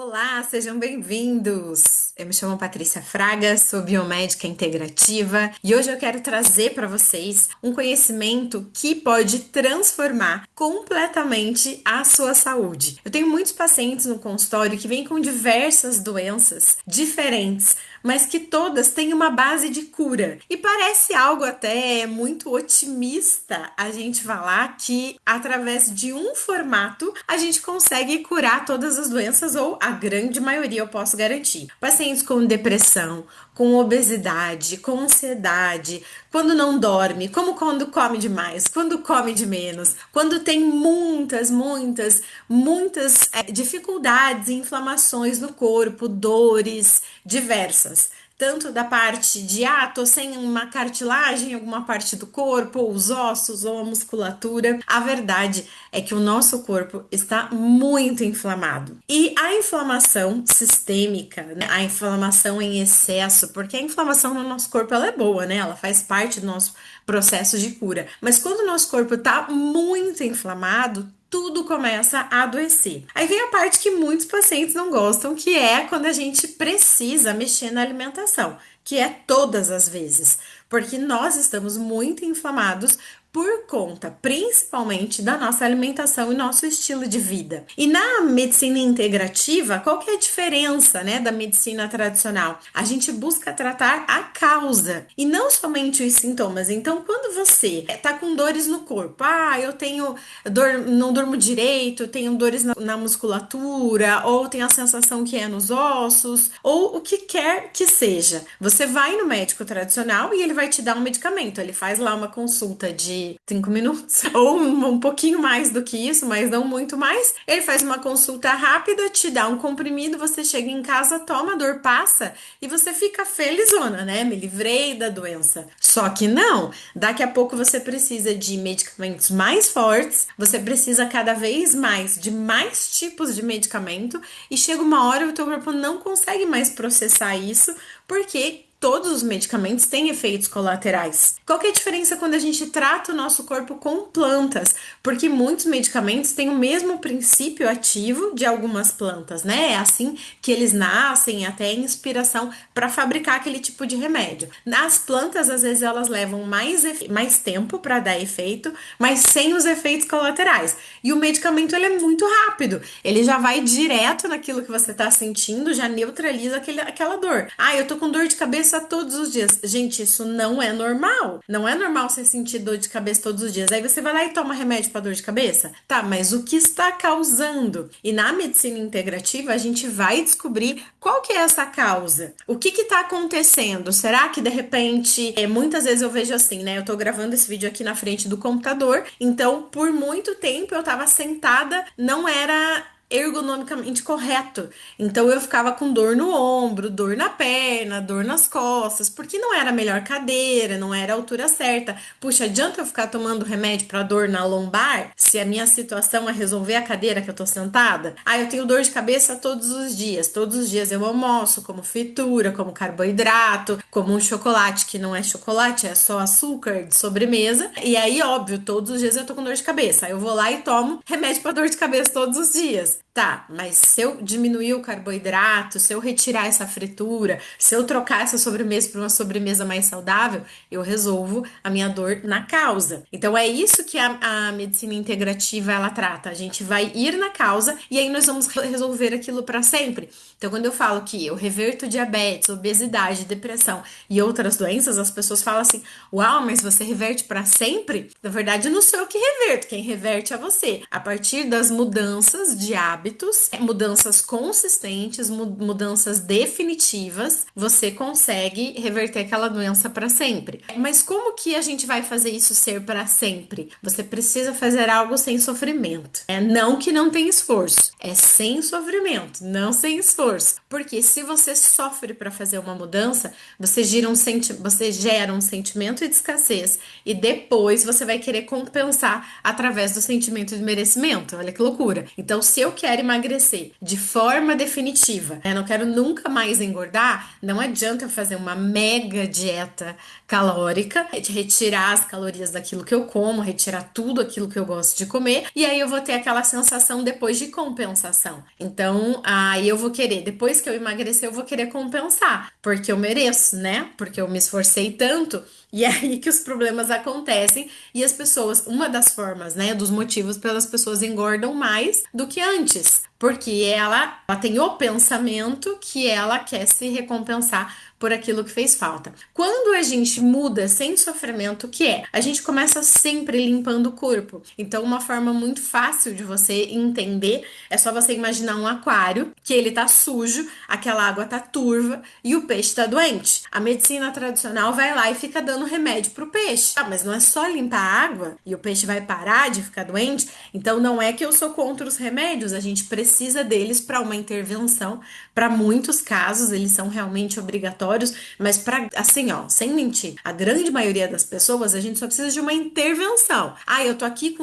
Olá, sejam bem-vindos! Eu me chamo Patrícia Fraga, sou biomédica integrativa e hoje eu quero trazer para vocês um conhecimento que pode transformar completamente a sua saúde. Eu tenho muitos pacientes no consultório que vêm com diversas doenças diferentes, mas que todas têm uma base de cura. E parece algo até muito otimista a gente falar que através de um formato a gente consegue curar todas as doenças, ou a grande maioria, eu posso garantir. Pacientes com depressão, com obesidade, com ansiedade, quando não dorme, como quando come demais, quando come de menos, quando tem muitas dificuldades e inflamações no corpo, dores diversas. Tanto da parte de, tô sem uma cartilagem em alguma parte do corpo, ou os ossos, ou a musculatura. A verdade é que o nosso corpo está muito inflamado. E a inflamação sistêmica, né? A inflamação em excesso, porque a inflamação no nosso corpo ela é boa, né? Ela faz parte do nosso processo de cura. Mas quando o nosso corpo está muito inflamado, tudo começa a adoecer. Aí vem a parte que muitos pacientes não gostam, que é quando a gente precisa mexer na alimentação, que é todas as vezes, porque nós estamos muito inflamados por conta, principalmente, da nossa alimentação e nosso estilo de vida. E na medicina integrativa, qual que é a diferença, né, da medicina tradicional? A gente busca tratar a causa e não somente os sintomas. Então, quando você tá com dores no corpo, eu tenho dor, não durmo direito, tenho dores na musculatura, ou tenho a sensação que é nos ossos, ou o que quer que seja. Você vai no médico tradicional e ele vai te dar um medicamento. Ele faz lá uma consulta de 5 minutos, ou um pouquinho mais do que isso, mas não muito mais. Ele faz uma consulta rápida, te dá um comprimido, você chega em casa, toma, a dor passa e você fica felizona, né? Me livrei da doença. Só que não, daqui a pouco você precisa de medicamentos mais fortes, você precisa cada vez mais de mais tipos de medicamento e chega uma hora o teu corpo não consegue mais processar isso, porque todos os medicamentos têm efeitos colaterais. Qual que é a diferença quando a gente trata o nosso corpo com plantas? Porque muitos medicamentos têm o mesmo princípio ativo de algumas plantas, né? É assim que eles nascem, até a inspiração para fabricar aquele tipo de remédio. Nas plantas, às vezes, elas levam mais tempo para dar efeito, mas sem os efeitos colaterais. E o medicamento, ele é muito rápido. Ele já vai direto naquilo que você está sentindo, já neutraliza aquela dor. Eu tô com dor de cabeça todos os dias. Gente, isso não é normal. Não é normal você sentir dor de cabeça todos os dias. Aí você vai lá e toma remédio para dor de cabeça? Tá, mas o que está causando? E na medicina integrativa, a gente vai descobrir qual que é essa causa. O que está acontecendo? Será que de repente, muitas vezes eu vejo assim, né? Eu tô gravando esse vídeo aqui na frente do computador, então por muito tempo eu tava sentada, não era ergonomicamente correto. Então eu ficava com dor no ombro, dor na perna, dor nas costas, porque não era a melhor cadeira, não era a altura certa. Puxa, adianta eu ficar tomando remédio para dor na lombar se a minha situação é resolver a cadeira que eu tô sentada? Eu tenho dor de cabeça todos os dias. Todos os dias eu almoço, como fritura, como carboidrato, como um chocolate que não é chocolate, é só açúcar de sobremesa. E aí, óbvio, todos os dias eu tô com dor de cabeça. Aí eu vou lá e tomo remédio para dor de cabeça todos os dias. Tá, mas se eu diminuir o carboidrato, se eu retirar essa fritura, se eu trocar essa sobremesa por uma sobremesa mais saudável, eu resolvo a minha dor na causa. Então é isso que a medicina integrativa ela trata. A gente vai ir na causa e aí nós vamos resolver aquilo para sempre. Então quando eu falo que eu reverto diabetes, obesidade, depressão e outras doenças, as pessoas falam assim: "Uau, mas você reverte para sempre?" Na verdade, não sou eu que reverto, quem reverte é você. A partir das mudanças de hábitos, mudanças consistentes, mudanças definitivas, você consegue reverter aquela doença para sempre. Mas como que a gente vai fazer isso ser para sempre? Você precisa fazer algo sem sofrimento. Não que não tenha esforço, é sem sofrimento, não sem esforço. Porque se você sofre para fazer uma mudança, você gera um sentimento de escassez e depois você vai querer compensar através do sentimento de merecimento. Olha que loucura. Então, se eu quero quero emagrecer de forma definitiva, eu não quero nunca mais engordar, não adianta eu fazer uma mega dieta calórica, de retirar as calorias daquilo que eu como, retirar tudo aquilo que eu gosto de comer, e aí eu vou ter aquela sensação depois de compensação. Então, aí eu vou querer, depois que eu emagrecer, eu vou querer compensar, porque eu mereço, né? Porque eu me esforcei tanto. E é aí que os problemas acontecem e as pessoas, uma das formas, né, dos motivos pelas pessoas engordam mais do que antes, porque ela tem o pensamento que ela quer se recompensar por aquilo que fez falta. Quando a gente muda sem sofrimento, o que é? A gente começa sempre limpando o corpo. Então, uma forma muito fácil de você entender é só você imaginar um aquário que ele tá sujo, aquela água tá turva e o peixe tá doente. A medicina tradicional vai lá e fica dando remédio pro peixe. Ah, mas não é só limpar a água e o peixe vai parar de ficar doente? Então, não é que eu sou contra os remédios, a gente precisa deles para uma intervenção. Para muitos casos, eles são realmente obrigatórios, mas para assim, ó, sem mentir, a grande maioria das pessoas, a gente só precisa de uma intervenção. Ah, eu tô aqui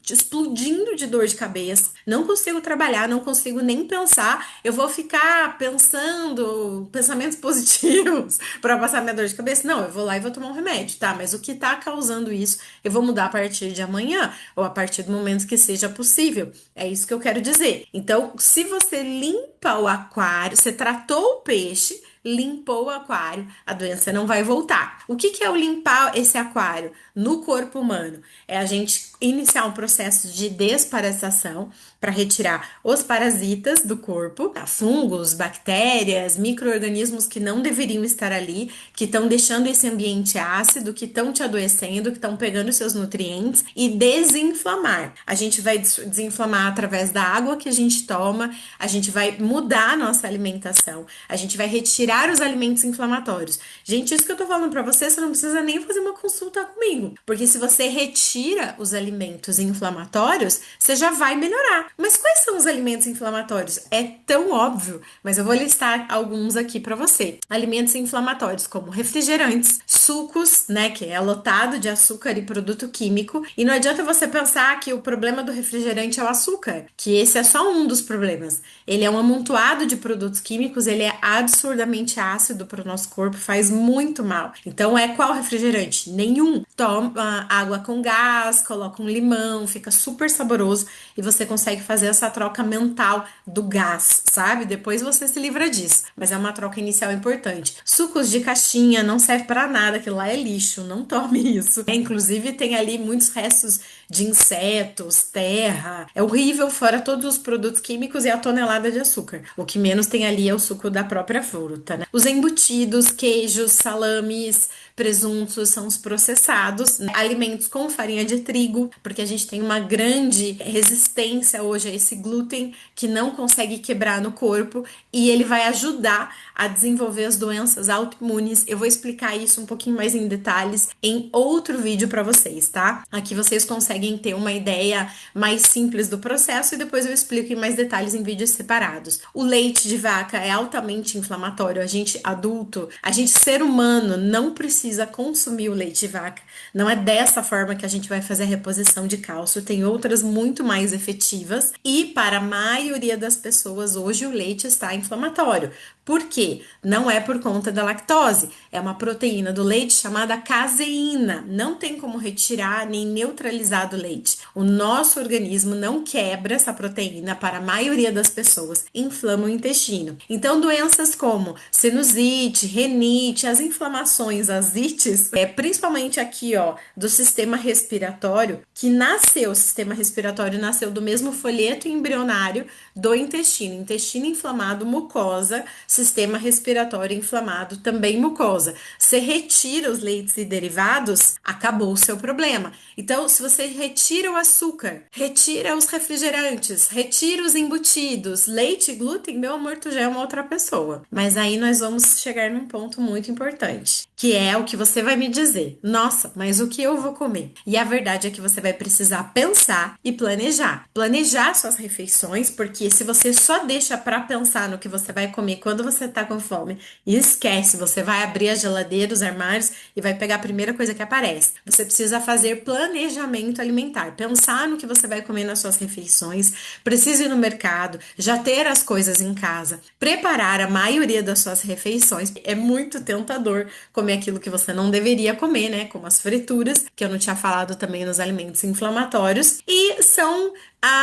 explodindo de dor de cabeça, não consigo trabalhar, não consigo nem pensar, eu vou ficar pensando pensamentos positivos para passar minha dor de cabeça? Não, eu vou lá e vou tomar um remédio, tá? Mas o que tá causando isso, eu vou mudar a partir de amanhã ou a partir do momento que seja possível. É isso que eu quero dizer. Então, se você limpa o aquário, você tratou o peixe, limpou o aquário, a doença não vai voltar. O que é o limpar esse aquário no corpo humano? É a gente iniciar um processo de desparasitação para retirar os parasitas do corpo, fungos, bactérias, micro-organismos que não deveriam estar ali, que estão deixando esse ambiente ácido, que estão te adoecendo, que estão pegando seus nutrientes e desinflamar. A gente vai desinflamar através da água que a gente toma, a gente vai mudar a nossa alimentação, a gente vai retirar os alimentos inflamatórios. Gente, isso que eu tô falando para você, você não precisa nem fazer uma consulta comigo, porque se você retira os alimentos inflamatórios, você já vai melhorar. Mas quais são os alimentos inflamatórios? É tão óbvio, mas eu vou listar alguns aqui para você. Alimentos inflamatórios como refrigerantes, sucos, né, que é lotado de açúcar e produto químico, e não adianta você pensar que o problema do refrigerante é o açúcar, que esse é só um dos problemas. Ele é um amontoado de produtos químicos, ele é absurdamente ácido para o nosso corpo, faz muito mal. Então, é qual refrigerante? Nenhum. Toma água com gás, coloca um limão, fica super saboroso e você consegue fazer essa troca mental do gás, sabe? Depois você se livra disso, mas é uma troca inicial importante. Sucos de caixinha não serve para nada, aquilo lá é lixo, não tome isso. Inclusive, tem ali muitos restos de insetos, terra. É horrível, fora todos os produtos químicos e a tonelada de açúcar. O que menos tem ali é o suco da própria fruta, né? Os embutidos, queijos, salames, presuntos são os processados, né? Alimentos com farinha de trigo, porque a gente tem uma grande resistência hoje a esse glúten que não consegue quebrar no corpo e ele vai ajudar a desenvolver as doenças autoimunes. Eu vou explicar isso um pouquinho mais em detalhes em outro vídeo para vocês, tá? Aqui vocês conseguem ter uma ideia mais simples do processo e depois eu explico em mais detalhes em vídeos separados. O leite de vaca é altamente inflamatório. A gente adulto, a gente ser humano não precisa consumir o leite de vaca. Não é dessa forma que a gente vai fazer a reposição de cálcio. Tem outras muito mais efetivas e para a maioria das pessoas hoje o leite está inflamatório. Por quê? Não é por conta da lactose, é uma proteína do leite chamada caseína. Não tem como retirar nem neutralizar do leite. O nosso organismo não quebra essa proteína para a maioria das pessoas, inflama o intestino. Então, doenças como sinusite, renite, as inflamações, as ites, principalmente aqui, ó, do sistema respiratório, que nasceu, o sistema respiratório nasceu do mesmo folheto embrionário do intestino. Intestino inflamado, mucosa, sistema respiratório inflamado, também mucosa. Você retira os leites e derivados, acabou o seu problema. Então, se você retira o açúcar, retira os refrigerantes, retira os embutidos, leite e glúten, meu amor, tu já é uma outra pessoa. Mas aí nós vamos chegar num ponto muito importante, que é o que você vai me dizer. Nossa, mas o que eu vou comer? E a verdade é que você vai precisar pensar e planejar. Planejar suas refeições, porque se você só deixa para pensar no que você vai comer quando você tá com fome. E esquece, você vai abrir a geladeira, os armários e vai pegar a primeira coisa que aparece. Você precisa fazer planejamento alimentar, pensar no que você vai comer nas suas refeições, precisa ir no mercado, já ter as coisas em casa, preparar a maioria das suas refeições. É muito tentador comer aquilo que você não deveria comer, né? Como as frituras, que eu não tinha falado também nos alimentos inflamatórios. E são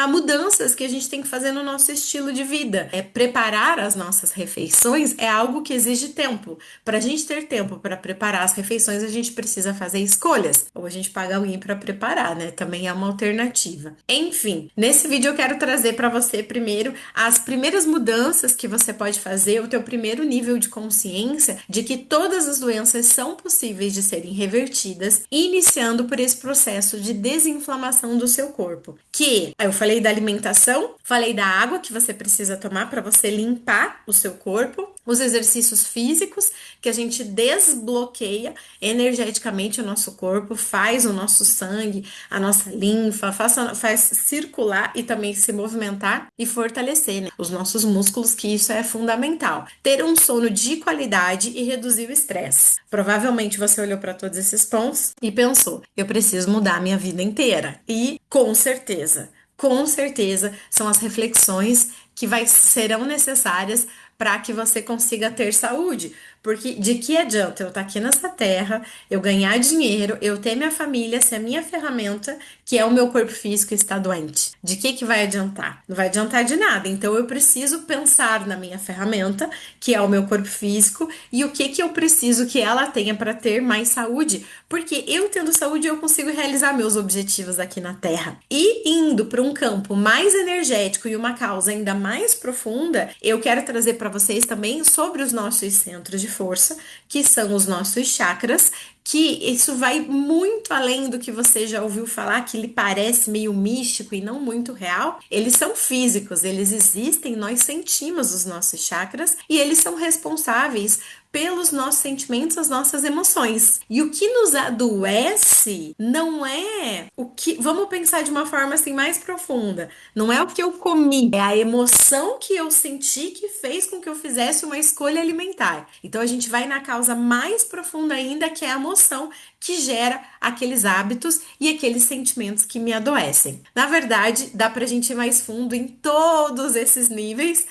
mudanças que a gente tem que fazer no nosso estilo de vida. Preparar as nossas refeições é algo que exige tempo. Para a gente ter tempo para preparar as refeições, a gente precisa fazer escolhas. Ou a gente paga alguém para preparar, né? Também é uma alternativa. Enfim, nesse vídeo eu quero trazer para você primeiro as primeiras mudanças que você pode fazer, o teu primeiro nível de consciência de que todas as doenças são possíveis de serem revertidas, iniciando por esse processo de desinflamação do seu corpo. Que eu falei da alimentação, falei da água que você precisa tomar para você limpar o seu corpo, os exercícios físicos que a gente desbloqueia energeticamente o nosso corpo, faz o nosso sangue, a nossa linfa, faz circular e também se movimentar e fortalecer, né, os nossos músculos, que isso é fundamental. Ter um sono de qualidade e reduzir o estresse. Provavelmente você olhou para todos esses pontos e pensou: eu preciso mudar a minha vida inteira. E com certeza são as reflexões que serão necessárias para que você consiga ter saúde. Porque de que adianta eu estar aqui nessa terra, eu ganhar dinheiro, eu ter minha família, se a minha ferramenta, que é o meu corpo físico, está doente? De que vai adiantar? Não vai adiantar de nada. Então eu preciso pensar na minha ferramenta, que é o meu corpo físico, e o que eu preciso que ela tenha para ter mais saúde. Porque eu tendo saúde, eu consigo realizar meus objetivos aqui na Terra. E indo para um campo mais energético e uma causa ainda mais profunda, eu quero trazer para vocês também sobre os nossos centros de força, que são os nossos chakras, que isso vai muito além do que você já ouviu falar, que lhe parece meio místico e não muito real. Eles são físicos, eles existem, nós sentimos os nossos chakras e eles são responsáveis pelos nossos sentimentos, as nossas emoções. E o que nos adoece não é o que. Vamos pensar de uma forma assim mais profunda. Não é o que eu comi, é a emoção que eu senti que fez com que eu fizesse uma escolha alimentar. Então a gente vai na causa mais profunda ainda, que é a emoção que gera aqueles hábitos e aqueles sentimentos que me adoecem. Na verdade, dá pra gente ir mais fundo em todos esses níveis,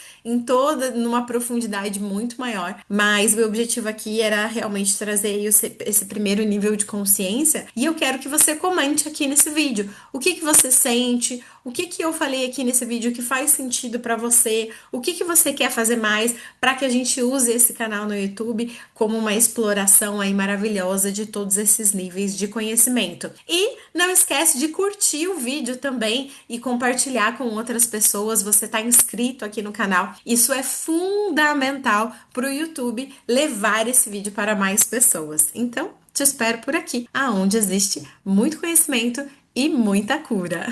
numa profundidade muito maior, mas meu objetivo aqui era realmente trazer esse primeiro nível de consciência, e eu quero que você comente aqui nesse vídeo o que você sente, o que eu falei aqui nesse vídeo que faz sentido para você, o que você quer fazer mais para que a gente use esse canal no YouTube como uma exploração aí maravilhosa de todos esses níveis de conhecimento. E não esquece de curtir o vídeo também e compartilhar com outras pessoas. Você está inscrito aqui no canal. Isso é fundamental para o YouTube levar esse vídeo para mais pessoas. Então, te espero por aqui, aonde existe muito conhecimento e muita cura.